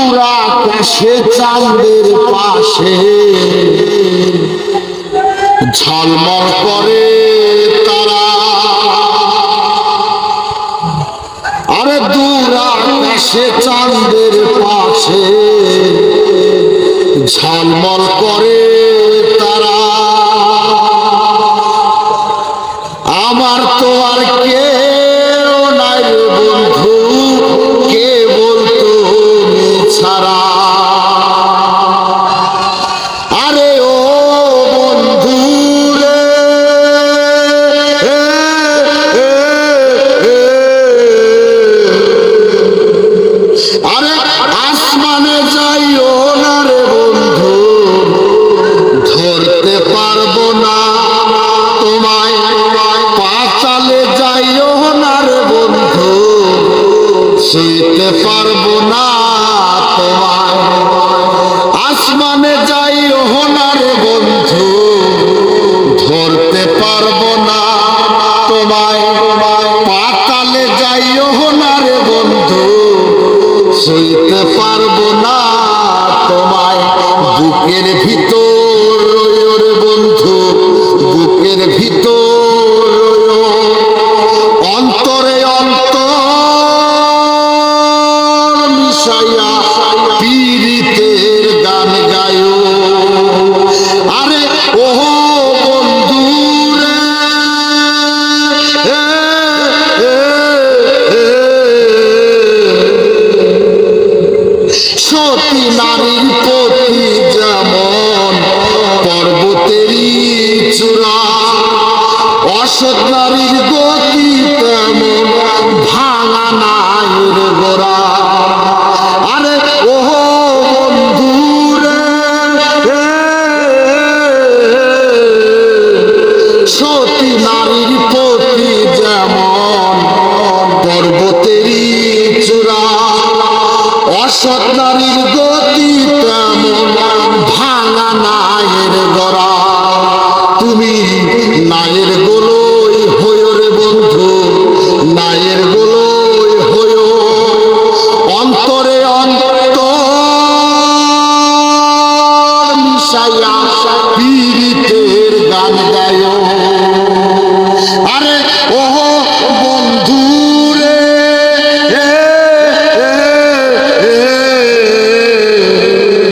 দূর আকাশে চাঁদের পাশে ঝলমল করে তারা। আরে দূর আকাশে চাঁদের পাশে ঝলমল করে তারা। আমার তো আর কেউ নাই বন্ধু, কে বলতো ছাড়া। আরে ও বন্ধু রে, আরে আসমানে যাইও না রে বন্ধু, ধরতে পারবো না তোমায়। পাতালে যাইও না রে বন্ধু, ছুঁইতে পারবো না তোমায়। আসমানে যাইও না রে বন্ধু, ধরতে পারবো না তোমায়। পাতালে যাইও না রে বন্ধু, ছুঁইতে পারবো না তোমায়। বুকের ভিতর রইও রে বন্ধু, বুকের ভিতর রইও, অন্তরে অন্তর মিশাইয়া পীড়িতের গান গায়ো। আরে ও বন্ধু রে, সতী নারীর প্রতি যেমন পর্বতেরই চূড়া, অসৎ নারীর গতি তেমন ভাঙা নায়ের গোড়া। আরে ও বন্ধু রে, সতী নারীর প্রতি যেমন পর্বতেরই চূড়া, অসৎ নারীর গতি তেমন ভাঙা নায়ের গোড়া। তুমি নায়ের গোলই হইও রে বন্ধু, নায়ের গোলই হইও, অন্তরে অন্তর মিশাইয়া পীড়িতে